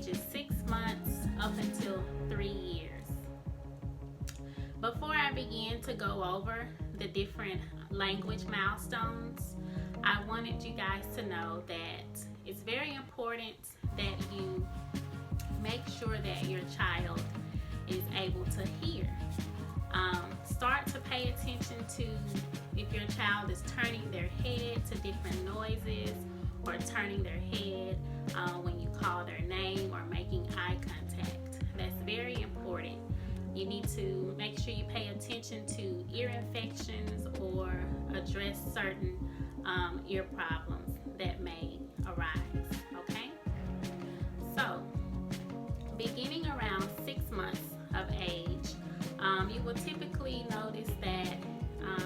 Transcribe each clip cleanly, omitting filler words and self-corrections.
ages 6 months up until 3 years. Before I begin to go over the different language milestones, I wanted you guys to know that it's very important that you make sure that your child is able to hear. Start to pay attention to if your child is turning their head to different noises or turning their head when you call their name or making eye contact. That's very important. You need to make sure you pay attention to ear infections or address certain ear problems that may arise, okay? So, beginning around 6 months of age, you will typically notice that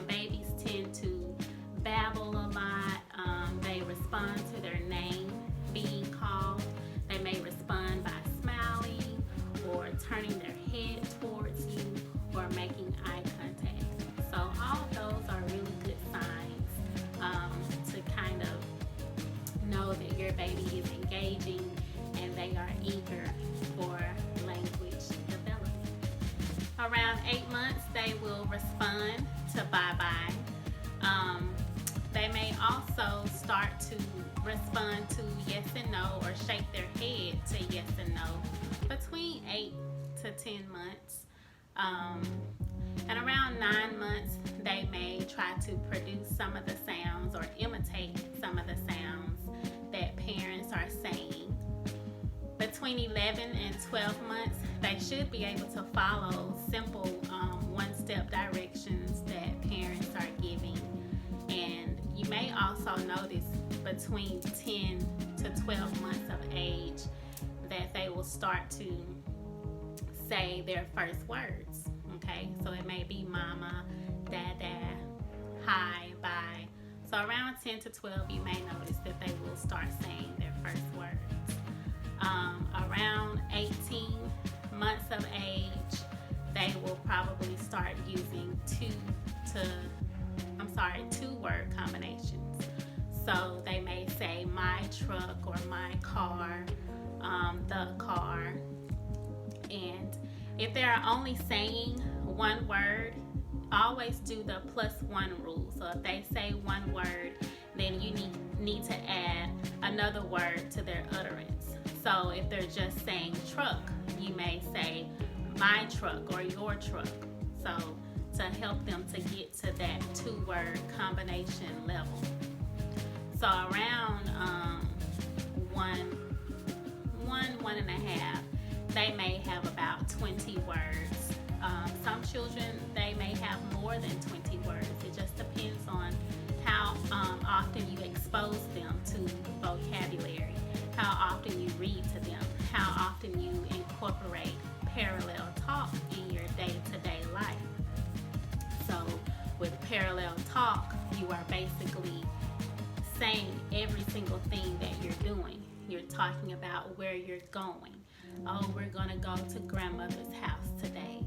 babies tend to babble a lot. They respond to their name being called. They may respond by smiling or turning their head towards you or making eye contact. So all of those are really good signs to kind of know that your baby is engaging and they are eager for language development. Around 8 months, they will respond to bye-bye. They may also start to respond to yes and no or shake their head to yes and no between 8 to 10 months. And around 9 months, they may try to produce some of the sounds or imitate some of the sounds that parents are saying. Between 11 and 12 months, they should be able to follow simple one-step directions that parents are giving. And you may also notice between 10 to 12 months of age that they will start to say their first words, okay? So it may be mama, dada, hi, bye. So around 10 to 12, you may notice that they will start saying their first words. Around 18 months of age, they will probably start using two-word combinations. So they may say my truck or my car, the car. And if they're only saying one word, always do the +1 rule. So if they say one word, then you need to add another word to their utterance. So if they're just saying truck, you may say my truck or your truck. So to help them to get to that two-word combination level. So around 1.5, they may have about 20 words. Some children, they may have more than 20 words. It just depends on how often you expose them to vocabulary, how often you read to them, how often you incorporate parallel talk in your day-to-day life. So with parallel talk, you are basically saying every single thing that you're doing. You're talking about where you're going. Oh, we're going to go to grandmother's house today.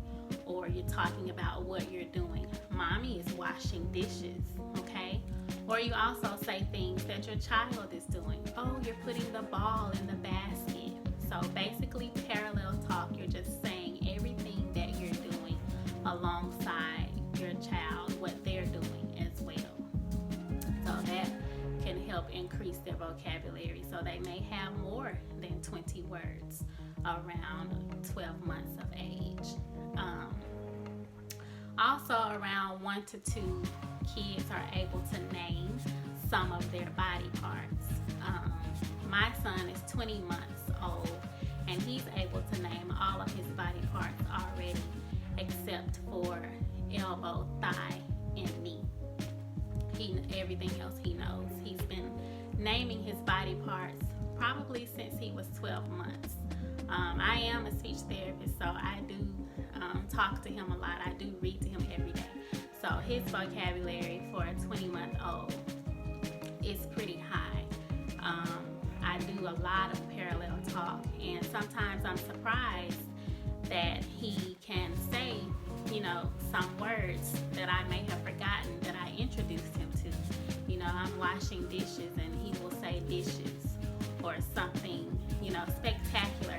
Or you're talking about what you're doing. Mommy is washing dishes, okay? Or you also say things that your child is doing. Oh, you're putting the ball in the basket. So basically parallel talk, you're just saying everything that you're doing alongside your child, what they're doing as well. So that can help increase their vocabulary. So they may have more than 20 words around 12 months of age. Also around 1 to 2, kids are able to name some of their body parts. My son is 20 months old and he's able to name all of his body parts already except for elbow, thigh, and knee. Everything else he knows. He's been naming his body parts probably since he was 12 months. I am a speech therapist, so I do talk to him a lot. I do read to him every day. So his vocabulary for a 20-month-old is pretty high. I do a lot of parallel talk, and sometimes I'm surprised that he can say, some words that I may have forgotten that I introduced him to. I'm washing dishes and he will say dishes, or something, spectacular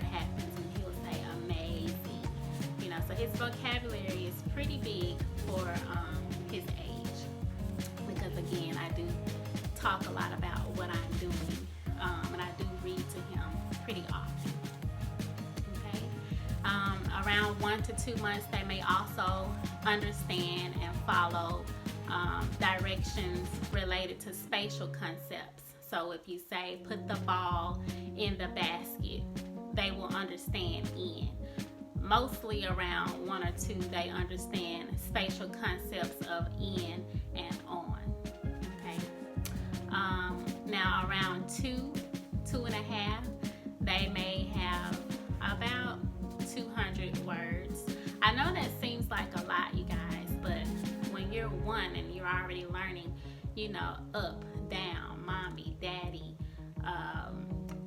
So his vocabulary is pretty big for his age, because again, I do talk a lot about what I'm doing, and I do read to him pretty often. Okay, around 1 to 2 months, they may also understand and follow directions related to spatial concepts. So if you say put the ball in the basket, they will understand in. Mostly around 1 or 2, they understand spatial concepts of in and on. Okay. Now around 2.5, they may have about 200 words. I know that seems like a lot, you guys, but when you're 1 and you're already learning, up, down, mommy, daddy,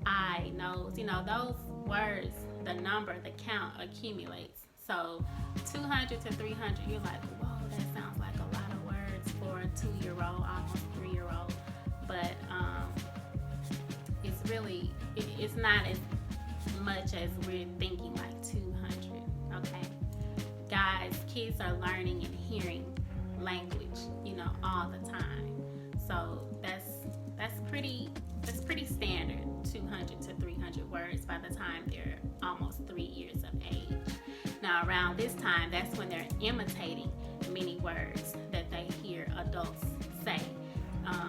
I, nose, those words, the number, the count accumulates. So 200 to 300, you're like, whoa, that sounds like a lot of words for a 2-year-old, almost 3-year-old. But it's really, it's not as much as we're thinking, like 200, okay? Guys, kids are learning and hearing language, all the time. So that's pretty standard, 200 to 300 words by the time they're almost 3 years of age. Now around this time, that's when they're imitating many words that they hear adults say.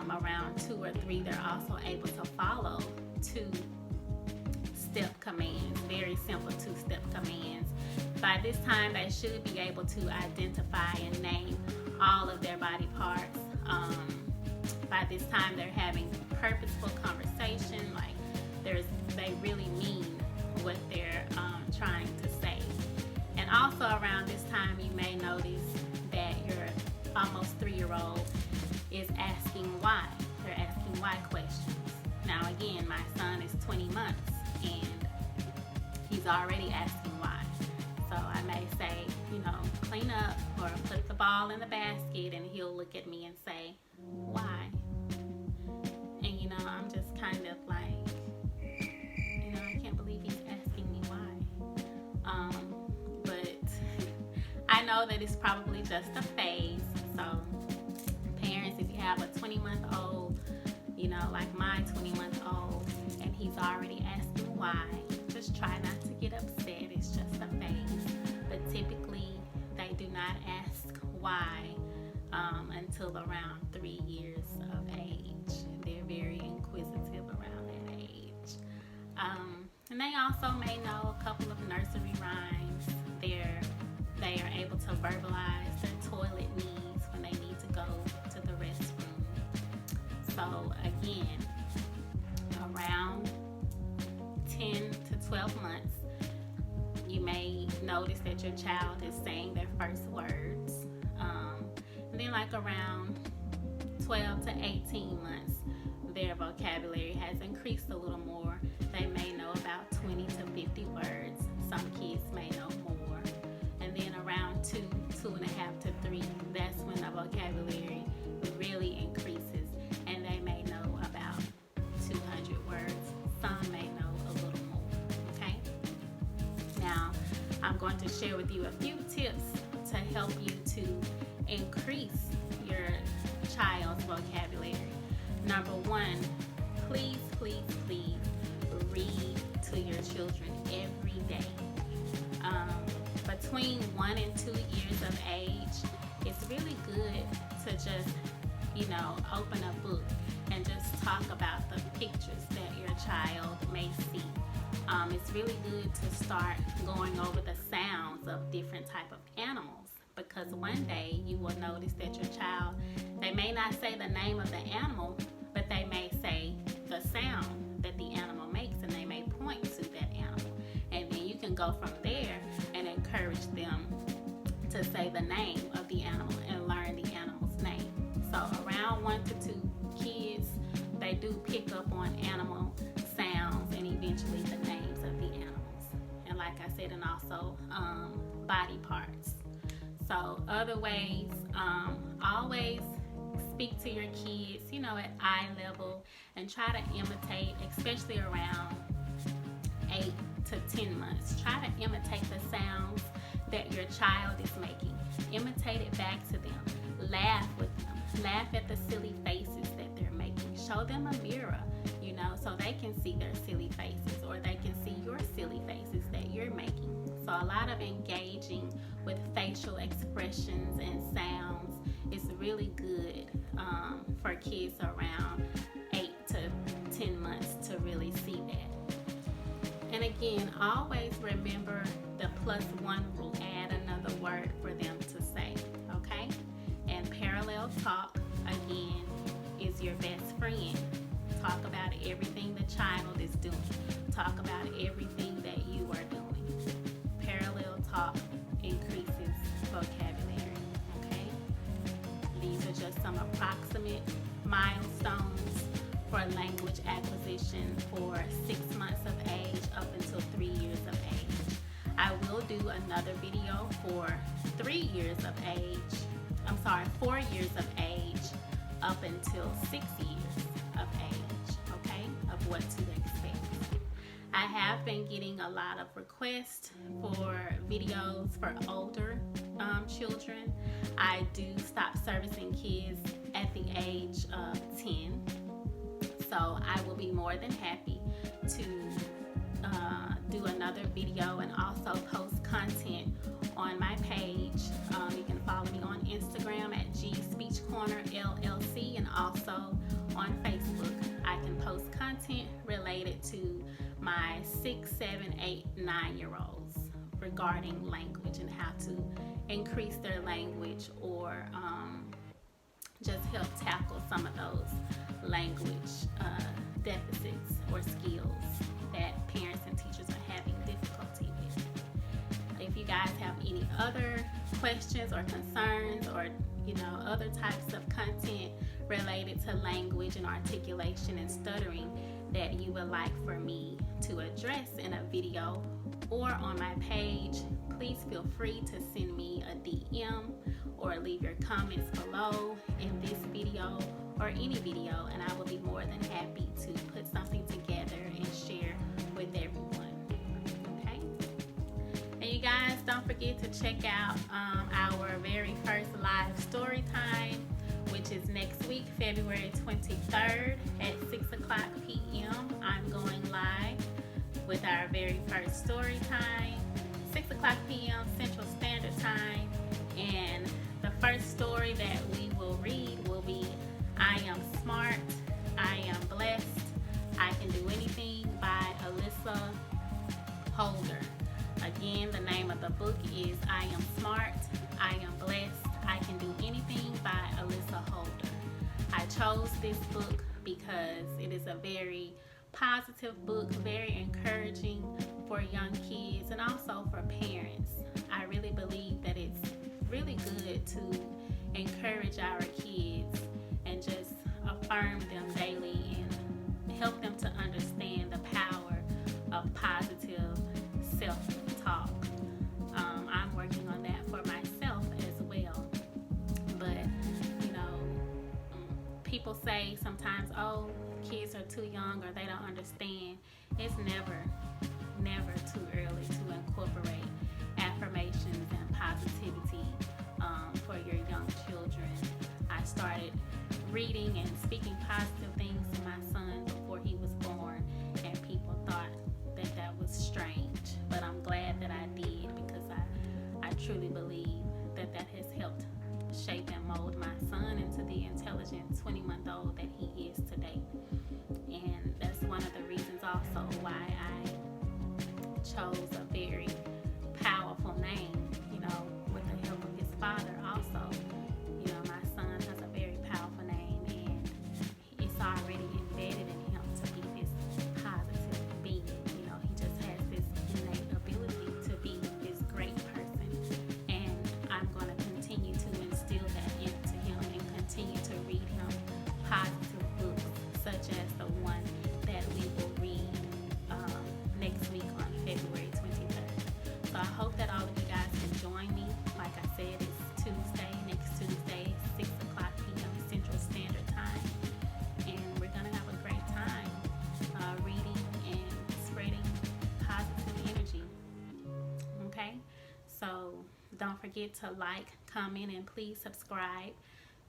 Around 2 or 3, they're also able to follow 2-step commands, very simple 2-step commands. By this time, they should be able to identify and name all of their body parts. By this time, they're having purposeful conversation, like they really mean what they're trying to say. And also around this time, you may notice that your almost 3-year-old is asking why. They're asking why questions. Now again, my son is 20 months and he's already asking why. So I may say, clean up or put the ball in the basket, and he'll look at me and say, why? And I'm just kind of like, I can't believe he's asking me why. But I know that it's probably just a phase. So parents, if you have a 20-month-old, like my 20-month-old, and he's already asking why, just try not to get upset. It's just a phase. But typically, they do not ask why until around 3 years of age. They're very inquisitive around that age. And they also may know a couple of nursery rhymes. They are able to verbalize their toilet needs when they need to go to the restroom. So again, around 10 to 12 months, you may notice that your child is saying their first words. And then like around 12 to 18 months, their vocabulary has increased a little more. They may know about 20 to 50 words. Some kids may know more. And then around 2.5 to 3, that's when the vocabulary really increases, and they may know about 200 words. Some may know a little more, okay? Now, I'm going to share with you a few tips to help you to increase your child's vocabulary. Number 1, please read to your children every day. Between 1 and 2 years of age, it's really good to just, open a book and just talk about the pictures that your child may see. It's really good to start going over the sounds of different type of animals, because one day you will notice that your child, they may not say the name of the animal, but they may say the sound that the animal makes, and they may point to that animal. And then you can go from there and encourage them to say the name of the animal and learn the animal's name. So around 1 to 2 kids, they do pick up on animal sounds and eventually the names of the animals. And like I said, and also body parts. So other ways, always speak to your kids, at eye level, and try to imitate, especially around 8 to 10 months. Try to imitate the sounds that your child is making. Imitate it back to them. Laugh with them. Laugh at the silly faces that they're making. Show them a mirror, so they can see their silly faces, or they can see your silly faces that you're making. So a lot of engaging with facial expressions and sounds is really good for kids around 8 to 10 months to really see that. And again, always remember the +1 rule. Add another word for them to say, okay? And parallel talk, again, is your best friend. Talk about everything the child is doing. Talk about everything that you are doing. Parallel talk increases vocabulary, okay? These are just some approximate milestones for language acquisition for 6 months of age up until 3 years of age. I will do another video for 4 years of age up until 6 years of age, okay, of what to expect. I have been getting a lot of requests for videos for older children. I do stop servicing kids at the age of 10. So I will be more than happy to do another video and also post content on my page. You can follow me on Instagram at G Speech Corner LLC, and also on Facebook. I can post content related to my 6, 7, 8, 9-year-olds regarding language and how to increase their language, or just help tackle some of those language deficits or skills that parents and teachers are having difficulty with. If you guys have any other questions or concerns, or other types of content related to language and articulation and stuttering that you would like for me to address in a video or on my page, please feel free to send me a DM or leave your comments below in this video or any video, and I will be more than happy to put something together and share with everyone. Okay? And you guys, don't forget to check out our very first live story time, which is next week, February 23rd at 6:00 p.m. I'm going live with our very first story time, 6:00 p.m. Central Standard Time. And the first story that we will read will be I Am Smart, I Am Blessed, I Can Do Anything by Alyssa Holder. Again, the name of the book is I Am Smart, I Am Blessed, I Can Do Anything by Alyssa Holder. I chose this book because it is a very positive book, very encouraging for young kids and also for parents. I really believe that it's really good to encourage our kids and just affirm them daily and help them to understand the power of positive self-talk. I'm working on that for myself as well. But, people say sometimes, oh, kids are too young or they don't understand. It's never too early to incorporate affirmations and positivity for your young children. I started reading and speaking positive things to my son before he was born, and people thought that was strange, but I'm glad that I did, because I truly believe that has helped shape and mold my son into the intelligent 20-month-old that he is today. And that's one of the reasons also why I chose a very powerful name, with the help of his father also. My son has a very powerful name, and it's already embedded in him to be this positive being. He just has this innate ability to be this great person, and I'm going to continue to instill that into him and continue to read him positive books, such as the one that we will read next week on February 23rd. So I hope that all of you guys can join me. Like I said, it's next Tuesday, 6:00 p.m. Central Standard Time. And we're going to have a great time reading and spreading positive forget to like, comment, and please subscribe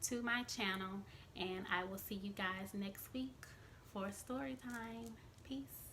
to my channel. And I will see you guys next week for story time. Peace.